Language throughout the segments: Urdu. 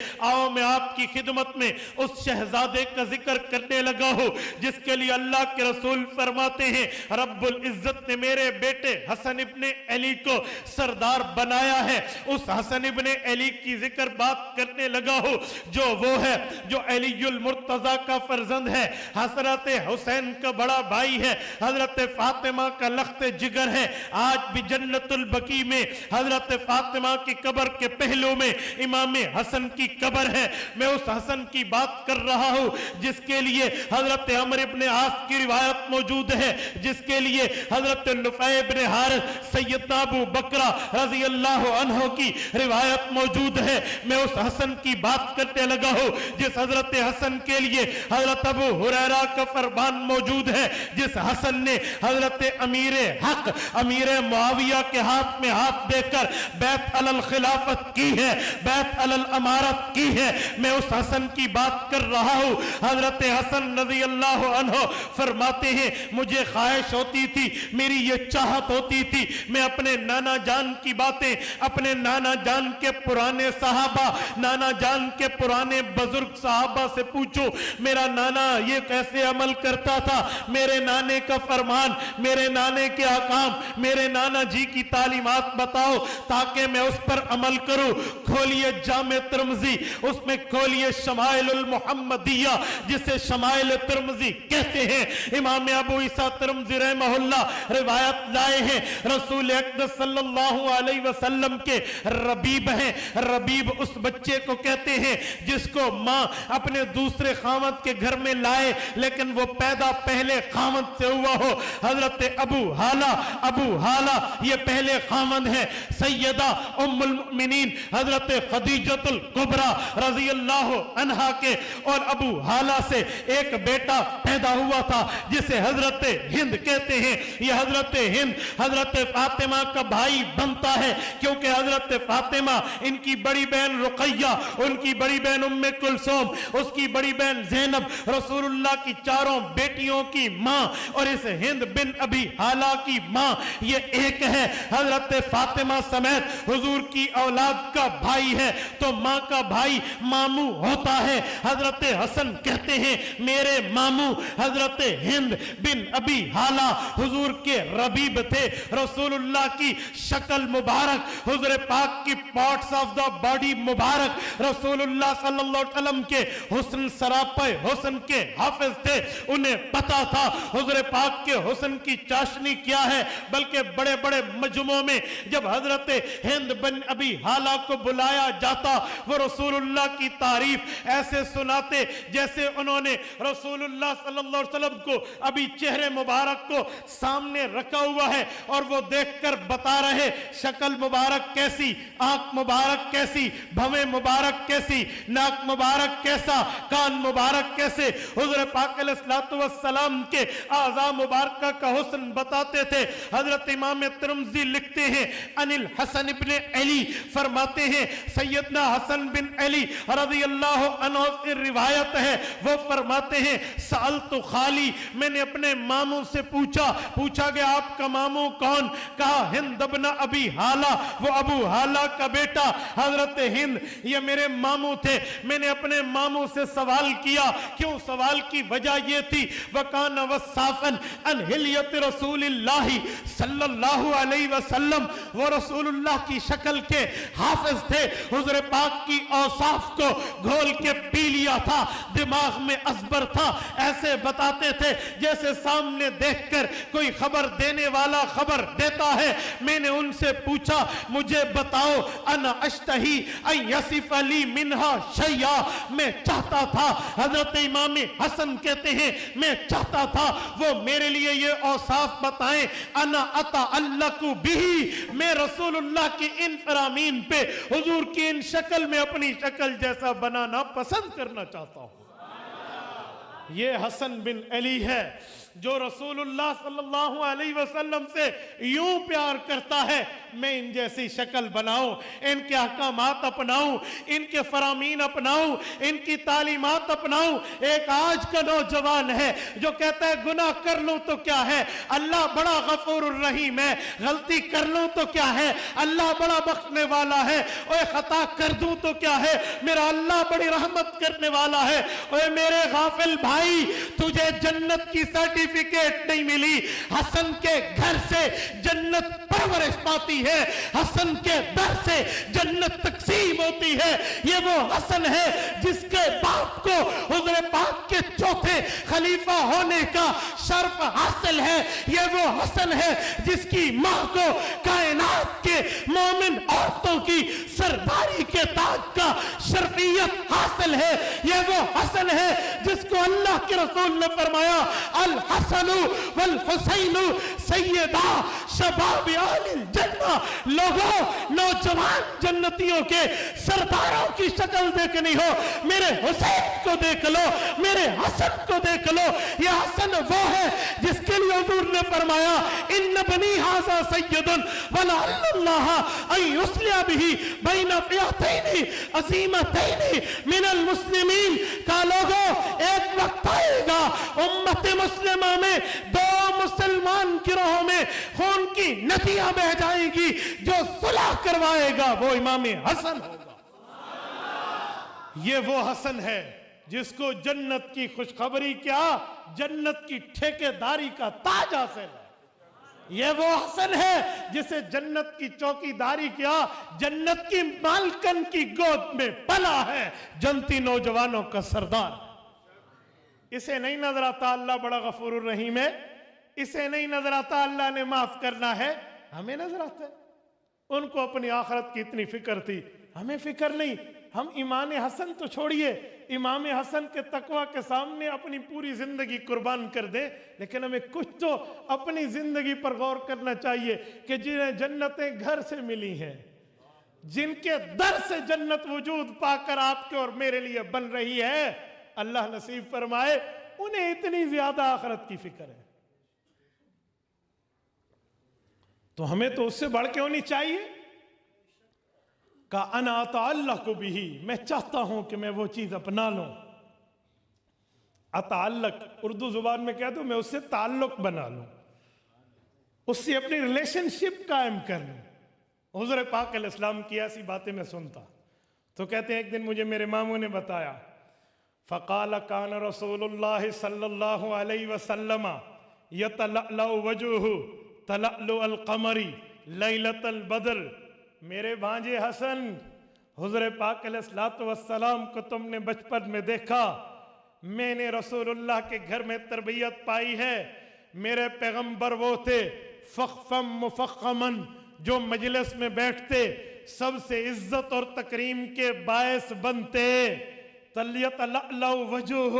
آؤ میں آپ کی خدمت میں اس شہزادے کا ذکر کرنے لگا ہوں جس کے لیے اللہ کے رسول فرماتے ہیں رب العزت نے میرے بیٹے حسن ابن علی کو سردار بنایا ہے. اس حسن ابن علی کی ذکر بات کرنے لگا ہوں جو وہ ہے جو علی المرتضی کا فرزند ہے, حضرت حسین کا بڑا بھائی ہے, حضرت فاطمہ کا لخت جگر ہے. آج بھی جنت البقیع میں حضرت فاطمہ کی قبر کے پہلو میں امام حسن کی قبر ہے. میں اس حسن کی بات کر رہا ہوں جس کے لیے حضرت عمر ابن عاص کی روایت موجود ہے, جس کے لیے حضرت نفیع ابن حارث سیدنا ابو بکرہ رضی اللہ عنہ کی روایت موجود ہے. میں اس حسن کی بات کرنے لگا ہوں جس حضرت حسن کے لیے حضرت ابو ہریرہ کا فرمان موجود ہے, جس حسن نے حضرت امیر حق امیر معاویہ کے ہاتھ میں ہاتھ دے کر بیعت علی الخلافت کی ہے, بیعت علی الامارت کی ہے. میں اس حسن کی بات کر رہا ہوں. حضرت حسن رضی اللہ عنہ فرماتے ہیں مجھے خواہش ہوتی تھی, میری یہ چاہت ہوتی تھی میں اپنے نانا جان کی باتیں, اپنے نانا جان کے پرانے صحابہ, نانا جان کے پرانے بزرگ صحابہ سے پوچھوں میرا نانا یہ کیسے عمل کرتا تھا, میرے نانے کا فرمان, میرے نانے کے احکام, میرے نانا جی کی تعلیمات بتاؤ تاکہ میں اس پر عمل کروں. کھولیے جامع ترمذی, اس میں کھولیے شمائل المحمدیہ جسے شمائل ترمذی کہتے ہیں. امام ابو عیسیٰ ترمذی رحمہ اللہ روایت لائے ہیں رسول اقدس صلی اللہ علیہ وسلم کے ربیب ہیں. ربیب اس بچے کو کہتے ہیں جس کو ماں اپنے دوسرے خامد کے گھر میں لائے لیکن وہ پیدا پہلے خامد سے ہوا ہو. حضرت ابو حالہ یہ پہلے خامد ہے. سیدہ ام المؤمنین حضرت خدیجۃ الکبریٰ رضی اللہ عنہا کے اور ابو حالہ سے ایک بیٹا پیدا ہوا تھا جسے حضرت ہند کہتے ہیں. یہ حضرت ہند حضرت فاطمہ کا بھائی بنتا ہے کیونکہ حضرت فاطمہ ان کی بڑی بہن رقیہ, ان کی بڑی بہن ام کلثوم, اس کی بڑی بہن زینب رسول اللہ کی چاروں بیٹیوں کی ماں, اور اس ہند بن ابی حالہ کی ماں یہ ایک ہے. حضرت فاطمہ سمیت حضور کی اولاد کا بھائی ہے تو ماں کا بھائی ماموں ہوتا ہے. حضرت حسن کہتے ہیں میرے ماموں حضرت ہند بن ابی حالہ حضور کے ربیب تھے. رسول اللہ کی شکل مبارک, حضور پاک کی پارٹس آف دا باڈی مبارک, رسول اللہ صلی اللہ علیہ وسلم کے حسن سراپے حسن کے حافظ تھے. انہیں پتا تھا حضور پاک کے حسن کی چاشنی کیا ہے, بلکہ بڑے بڑے مجمعوں میں جب حضرت ہند بن ابی حالہ کو بلایا جاتا وہ رسول اللہ کی تعریف ایسے سناتے جیسے انہوں نے رسول اللہ صلی اللہ علیہ وسلم کو ابھی چہرے مبارک کو سامنے رکھا ہوا ہے اور وہ دیکھ کر بتا رہے شکل مبارک کیسی, آنکھ مبارک کیسی, بھویں مبارک کیسی, ناک مبارک کیسا, کان مبارک کیسے. حضور پاک علیہ السلام کے اعضاء مبارکہ کا حسن بتاتے تھے. حضرت امام ترمذی لکھتے ہیں ان الحسن ابن علی فرماتے ہیں سیدنا حسن بن علی رضی اللہ عنہ سے روایت ہے وہ فرماتے ہیں سألت خالی, میں نے اپنے ماموں سے پوچھا گیا آپ کا ماموں کون, کہا ہند بن ابی حالہ, وہ ابو حالہ کا بیٹا حضرت ہند یہ میرے ماموں تھے. میں نے اپنے ماموں سے سوال کیا, کیوں سوال کی وجہ یہ تھی وَكَانَ وَصَّافًا عَنْ حِلْيَةِ رَسُولِ اللَّهِ صلی اللہ علیہ وسلم, وہ رسول اللہ کی شکل کے حافظ تھے. حضور پاک کی اوصاف کو گھول کے پی لیا تھا, دماغ میں ازبر تھا. ایسے بتاتے تھے جیسے سامنے دیکھ کر کوئی خبر دینے والا خبر دیتا ہے. میں نے ان سے پوچھا مجھے بتاؤ انا اشتہی ان یصف لی منہا شیئا, میں چاہتا تھا. حضرت امام حسن کہتے ہیں میں چاہتا تھا وہ میرے لیے یہ اوصاف بتائیں. انا اتعلق بھی, میں رسول اللہ کی ان فرامین پہ حضور کی ان شکل میں اپنی شکل جیسا بنانا پسند کرنا چاہتا ہوں. یہ حسن بن علی ہے جو رسول اللہ صلی اللہ علیہ وسلم سے یوں پیار کرتا ہے میں ان جیسی شکل بناؤں، ان کے احکامات اپناؤں، ان کے فرامین اپناؤں، ان کی تعلیمات اپناؤں۔ ایک آج کا نوجوان ہے جو کہتا ہے گناہ کر لوں تو کیا ہے، اللہ بڑا غفور الرحیم ہے، غلطی کر لوں تو کیا ہے، اللہ بڑا بخشنے والا ہے، اوے خطا کر دوں تو کیا ہے، میرا اللہ بڑی رحمت کرنے والا ہے۔ اوے میرے غافل بھائی، تجھے جنت کی سرٹیفکیٹ نہیں ملی، حسن کے گھر سے جنت پرورش پاتی ہے، حسن کے در سے جنت تقسیم ہوتی ہے۔ یہ وہ حسن ہے جس کے باپ کو حضور پاک کے چوتھے خلیفہ ہونے کا شرف حاصل ہے۔ یہ وہ حسن ہے جس کی ماں کو کائنات کے مومن عورتوں کی سرداری کے تاج کا شرفیت حاصل ہے۔ یہ وہ حسن ہے جس کو اللہ کے رسول نے فرمایا الحسن والحسین سیدہ شباب اہل الجنہ۔ لوگوں، نوجوان جنتیوں کے سرداروں کی شکل دیکھنی ہو، میرے حسین کو دیکھ لو، میرے حسن کو دیکھ لو۔ یہ حسن وہ ہے جس کے لیے حضور نے فرمایا ان بنی ھذا سید ولعل اللہ ان یصلح بہ بین فئتین عظیمتین من المسلمین۔ کا لوگوں، ایک وقت آئے گا امت مسلمہ میں دو مسلمان گروہوں میں خون کی ندیاں بہ جائیں گی، جو صلح کروائے گا وہ امام حسن ہوگا۔ یہ وہ حسن ہے جس کو جنت کی خوشخبری کیا، جنت کی ٹھیکیداری کا تاج حاصل ہے۔ یہ وہ حسن ہے جسے جنت کی چوکیداری کیا، جنت کی مالکن کی گود میں پلا ہے، جنتی نوجوانوں کا سردار۔ اسے نہیں نظر آتا اللہ بڑا غفور الرحیم ہے، اسے نہیں نظر آتا اللہ نے معاف کرنا ہے، ہمیں نظر آتا ہے۔ ان کو اپنی آخرت کی اتنی فکر تھی، ہمیں فکر نہیں۔ ہم امام حسن تو چھوڑیے، امام حسن کے تقوی کے سامنے اپنی پوری زندگی قربان کر دیں، لیکن ہمیں کچھ تو اپنی زندگی پر غور کرنا چاہیے کہ جنہیں جنتیں گھر سے ملی ہیں، جن کے در سے جنت وجود پا کر آپ کے اور میرے لیے بن رہی ہے، اللہ نصیب فرمائے انہیں اتنی زیادہ آخرت کی فکر ہے، تو ہمیں تو اس سے بڑھ کے ہونی چاہیے۔ کہ انا اتعلق بہ، میں چاہتا ہوں کہ میں وہ چیز اپنا لوں۔ اتعلق اردو زبان میں کہہ دوں، میں اس سے تعلق بنا لوں، اس سے اپنی ریلیشن شپ قائم کر لوں۔ حضور پاک علیہ السلام کی ایسی باتیں میں سنتا تو کہتے ہیں ایک دن مجھے میرے ماموں نے بتایا، فقال کان رسول اللہ صلی اللہ علیہ وسلم یتلألأ وجہہ تلألؤ القمر لیلۃ البدر۔ میرے بھانجے حسن، حضور پاک علیہ السلام کو تم نے بچپن میں دیکھا، میں نے رسول اللہ کے گھر میں تربیت پائی ہے۔ میرے پیغمبر وہ تھے فخفم مفخمن، جو مجلس میں بیٹھتے سب سے عزت اور تکریم کے باعث بنتے۔ یتلألأ وجہہ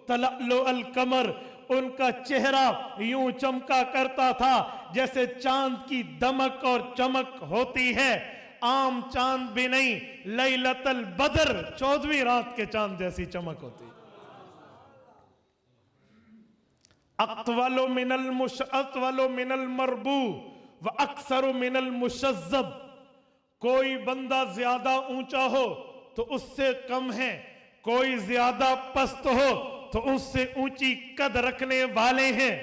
تلألؤ القمر، ان کا چہرہ یوں چمکا کرتا تھا جیسے چاند کی دمک اور چمک ہوتی ہے، عام چاند بھی نہیں، لیلۃ البدر، 14ویں رات کے چاند جیسی چمک ہوتی۔ اطول من المربو واکثر من المشذب، کوئی بندہ زیادہ اونچا ہو تو اس سے کم ہے، کوئی زیادہ پست ہو تو اس سے اونچی قد رکھنے والے ہیں۔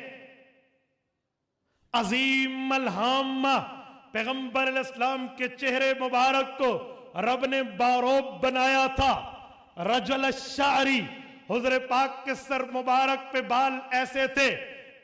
عظیم الہامہ، پیغمبر علیہ السلام کے چہرے مبارک کو رب نے باروب بنایا تھا۔ رجل الشعری، حضور پاک کے سر مبارک پہ بال ایسے تھے،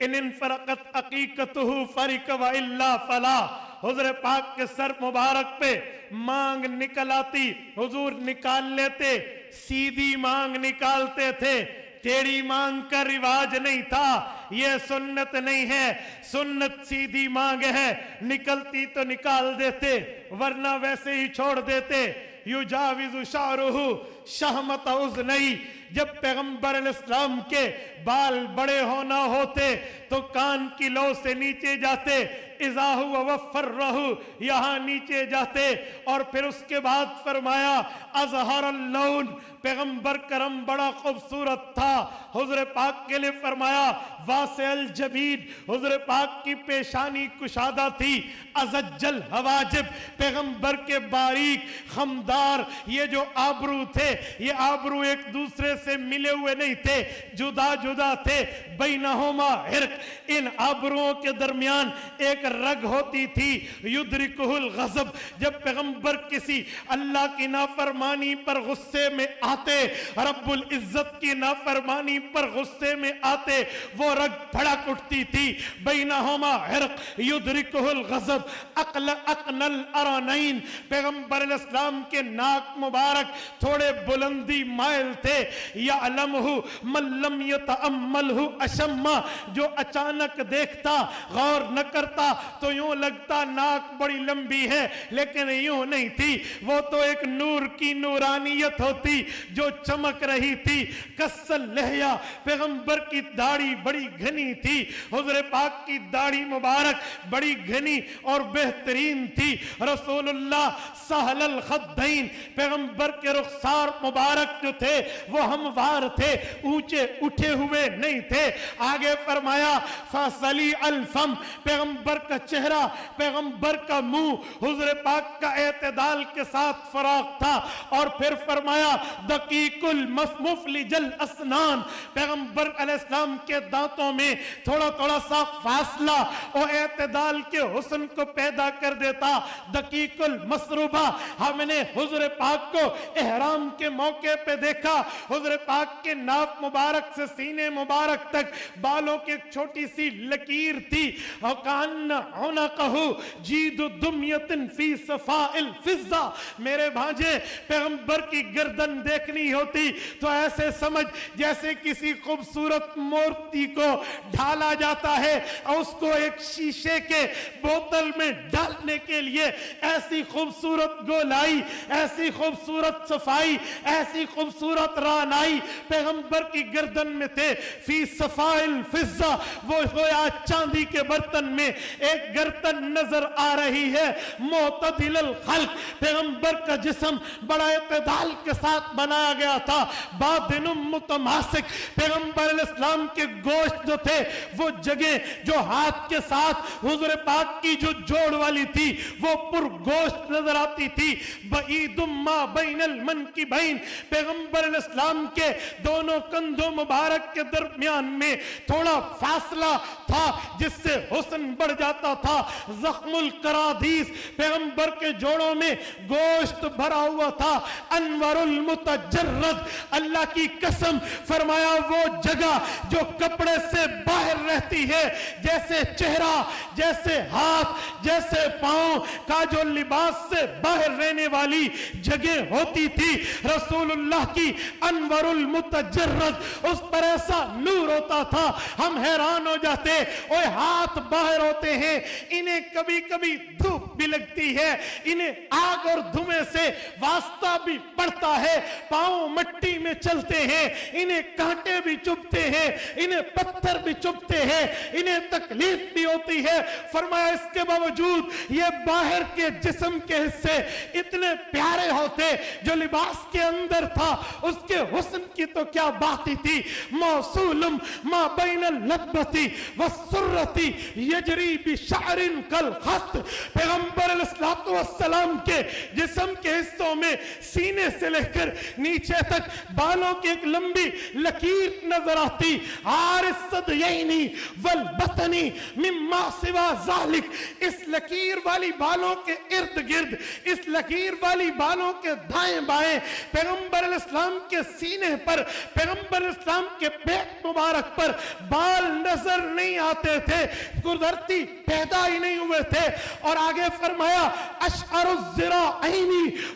ان انفرقت عقیقتہ فرق والا فلا، حضور پاک کے سر مبارک پہ مانگ نکل آتی، حضور نکال لیتے، سیدھی مانگ نکالتے تھے، ٹیڑھی مانگ کا رواج نہیں تھا۔ یہ سنت نہیں ہے، سنت سیدھی مانگ ہے، نکلتی تو نکال دیتے ورنہ ویسے ہی چھوڑ دیتے۔ یجاوز شعرہ شہمت اذنی، جب پیغمبر علیہ السلام کے بال بڑے ہونا ہوتے تو کان کی لو سے نیچے جاتے، اذا ہوا وفرہ، یہاں نیچے جاتے، اور پھر اس کے بعد فرمایا اظہر اللون، پیغمبر کرم بڑا خوبصورت تھا، حضور پاک کے لیے فرمایا واسع الجبین، حضور پاک کی پیشانی کشادہ تھی، ازج الحواجب، پیغمبر کے باریک خمدار یہ جو آبرو تھے، یہ آبرو ایک دوسرے سے ملے ہوئے نہیں تھے، جدا جدا تھے، بینہما عرق، ان آبروؤں کے درمیان ایک رگ ہوتی تھی، یدرکہ الغضب، جب پیغمبر کسی اللہ کی نافرمانی پر غصے میں آتے، رب العزت کی نافرمانی پر غصے میں آتے، وہ رگ بھڑک اٹھتی تھی، بینہما عرق یدرکہ الغضب، اقن الارانین، پیغمبر علیہ السلام کے ناک مبارک تھوڑے بلندی مائل تھے، یعلمہ من لم یتأملہ اشما، جو اچانک دیکھتا غور نہ کرتا تو یوں لگتا ناک بڑی لمبی ہے، لیکن یوں نہیں تھی، وہ تو ایک نور کی نورانیت ہوتی جو چمک رہی تھی، کسل لحیہ، پیغمبر کی داڑھی بڑی گھنی تھی، حضور پاک کی داڑھی مبارک بڑی گھنی اور بہترین تھی، رسول اللہ سہل الخدین، پیغمبر کے رخسار مبارک جو تھے وہ ہموار تھے، اونچے اٹھے ہوئے نہیں تھے، آگے فرمایا فصلی الفم، پیغمبر کا چہرہ، پیغمبر کا منہ، حضور پاک کا اعتدال کے ساتھ فراق تھا، اور پھر فرمایا دقیق المفلج الاسنان، پیغمبر علیہ السلام کے دانتوں میں تھوڑا تھوڑا سا فاصلہ اور اعتدال کے حسن کو پیدا کر دیتا، دقیق المسروبہ، ہم نے حضور پاک کو احرام کے موقع پہ دیکھا، حضور پاک کے ناک مبارک سے سینے مبارک تک بالوں کی ایک چھوٹی سی لکیر تھی، وَقَانَ عُنَقَهُ جِيدُ دُمْيَةٍ فِي صَفَاءِ الْفِضَّةِ، میرے بھانجے پیغمبر کی گردن دیکھنی ہوتی تو ایسے سمجھ جیسے کسی خوبصورت مورتی کو ڈھالا جاتا ہے اور اس کو ایک شیشے کے بوتل میں ڈالنے کے لیے ایسی خوبصورت گولائی، ایسی خوبصورت صفائی، ایسی خوبصورت رانائی پیغمبر کی گردن میں تھے، فی صفاء الفضہ، وہ گویا چاندی کے برتن میں ایک گردن نظر آ رہی ہے، معتدل الخلق، پیغمبر کا جسم بڑا اعتدال کے ساتھ بنایا گیا تھا، باطن متماسک، پیغمبر علیہ السلام کے گوشت جو تھے وہ جگہ جو ہاتھ کے ساتھ حضور پاک کی جو جوڑ والی تھی وہ پر گوشت نظر آتی تھی، بعید ما بین المنکبین، پیغمبر علیہ السلام کے دونوں کندھوں مبارک کے درمیان میں تھوڑا فاصلہ تھا جس سے حسن بڑھ جاتا تھا، زخم القرادیس، پیغمبر کے جوڑوں میں گوشت بھرا ہوا تھا، انور المتجرد، اللہ کی قسم فرمایا وہ جگہ جو کپڑے سے باہر رہتی ہے، جیسے چہرہ، جیسے ہاتھ، جیسے پاؤں کا جو لباس سے باہر رہنے والی جگہ ہوتی تھی، رسول اللہ کی انور المتجرد، اس پر ایسا نور ہوتا تھا ہم حیران ہو جاتے، اوہ ہاتھ باہر ہوتے ہیں، انہیں کبھی کبھی دھوپ بھی لگتی ہے، انہیں آگ اور دھوئیں سے واسطہ بھی پڑتا ہے، پاؤں مٹی میں چلتے ہیں، انہیں کانٹے بھی چبھتے ہیں، انہیں پتھر بھی چبھتے ہیں، انہیں تکلیف بھی ہوتی ہے، فرمایا اس کے باوجود یہ باہر کے جسم کے حصے اتنے پیارے ہوتے، جو لباس کے اندر تھا اس کے حسن کی تو کیا بات ہی تھی، موصولم ما بین اللبتی والسرتی یجری بشعر کالخط، پیغمبر علیہ السلام کے جسم کے حصوں میں سینے سے لے کر نیچے تک بالوں کی ایک لمبی لکیر نظر آتی، عارض صدیینی والبطنی مما سوا ذالک، اس لکیر والی بالوں کے ارد گرد، اس لکیر والی بالوں کے دائیں بائیں پیغمبر علیہ السلام کے سینے پر، پیغمبر علیہ السلام کے پیٹ مبارک پر بال نظر نہیں آتے تھے، قدرتی پیدا ہی نہیں ہوئے تھے، اور آگے فرمایا اشعر الذراعین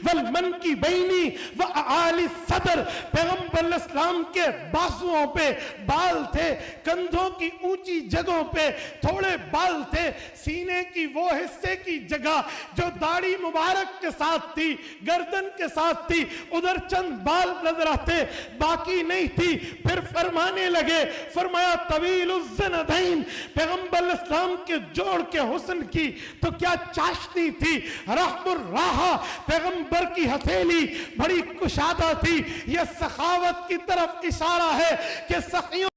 والمنکبین واعالی الصدر، پیغمبر علیہ السلام کے بازوؤں پہ بال تھے، کندھوں کی اونچی جگہوں پہ تھوڑے بال تھے، سینے کی وہ حصے کی جگہ جو داڑھی مبارک کے ساتھ تھی، گردن کے ساتھ تھی، ادھر چند بال نظر آتے، باقی نہیں تھی۔ پھر فرمانے لگے، فرمایا طویل الزندین، پیغمبر علیہ السلام کے جوڑ کے حسن کی تو کیا چاشنی تھی، رحم الراحہ، پیغمبر کی ہتھیلی بڑی کشادہ تھی۔ یہ سخاوت کی طرف اشارہ ہے کہ سخیوں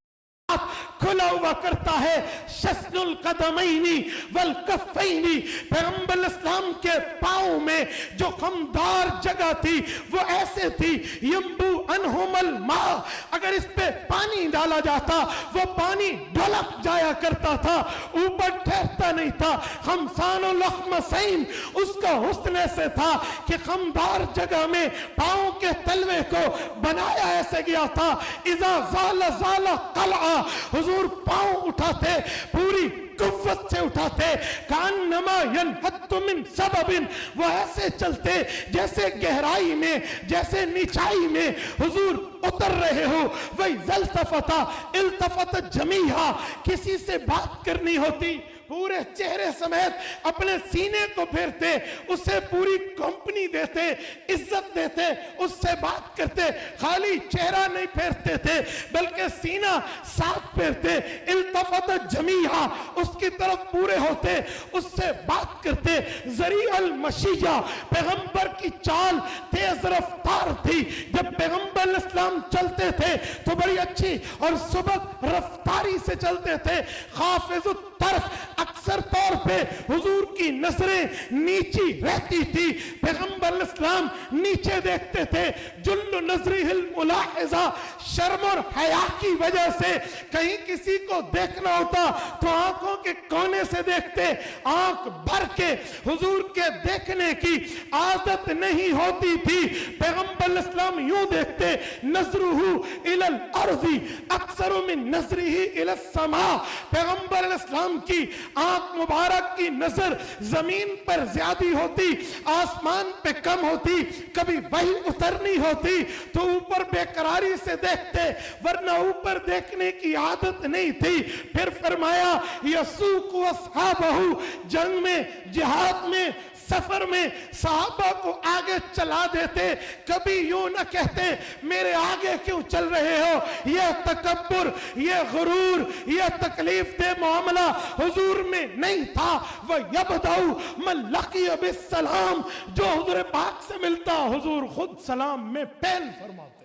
کھلا ہوا کرتا ہے۔ شسن القدمین والکفین، پیغمبر علیہ السلام کے پاؤں میں جو خمدار جگہ تھی وہ ایسے تھی، ینبو عنہم الماء، اگر اس پہ پانی ڈالا جاتا وہ پانی ڈھلک جایا کرتا تھا، اوپر ٹھہرتا نہیں تھا۔ خمسان الاخمسین، اس کا حسن ایسے تھا کہ خمدار جگہ میں پاؤں کے تلوے کو بنایا ایسے گیا تھا۔ اذا زال زال قلعہ، حضور پاؤں اٹھاتے پوری قوت سے اٹھاتے، کانما ینحط من سبب، وہ ایسے چلتے جیسے گہرائی میں، جیسے نیچائی میں حضور اتر رہے ہو۔ وَإِذَا الْتَفَتَ الْتَفَتَ جَمِيعًا، کسی سے بات کرنی ہوتی پورے چہرے سمیت اپنے سینے کو پھیرتے، اسے پوری کمپنی دیتے، عزت دیتے، اس سے بات کرتے، خالی چہرہ نہیں پھیرتے تھے بلکہ سینہ ساتھ پھیرتے۔ التفت جمیعا، اس کی طرف پورے ہوتے، اس سے بات کرتے۔ ذریع المشیہ، پیغمبر کی چال تیز رفتار تھی، جب پیغمبر علیہ السلام چلتے تھے تو بڑی اچھی اور سبق رفتاری سے چلتے تھے۔ خافض الطرف، اکثر طور پہ حضور کی نظریں نیچی رہتی تھی، پیغمبر علیہ السلام نیچے دیکھتے تھے۔ جل نظرہ الملاحظہ، شرم اور حیا کی وجہ سے کہیں کسی کو دیکھنا ہوتا تو آنکھوں کے کونے سے دیکھتے، آنکھ بھر کے۔ حضور کے دیکھنے کی عادت نہیں ہوتی تھی، پیغمبر علیہ السلام یوں دیکھتے، نظرہ الی الارض اکثر من نظرہ الی السماء، پیغمبر علیہ السلام کی آنکھ مبارک کی نظر زمین پر زیادہ ہوتی، آسمان پہ کم ہوتی، کبھی وحی اترنی ہوتی تو اوپر بے قراری سے دیکھتے، ورنہ اوپر دیکھنے کی عادت نہیں تھی۔ پھر فرمایا یسوق اصحابہ، جنگ میں، جہاد میں، سفر میں صحابہ کو آگے چلا دیتے، کبھی یوں نہ کہتے میرے آگے کیوں چل رہے ہو۔ یہ تکبر، یہ غرور، یہ تکلیف دہ معاملہ حضور میں نہیں تھا۔ وَيَبْدَأُ مَنْ لَقِيَ بِالسَّلَامِ، جو حضور پاک سے ملتا حضور خود سلام میں پہل فرماتا۔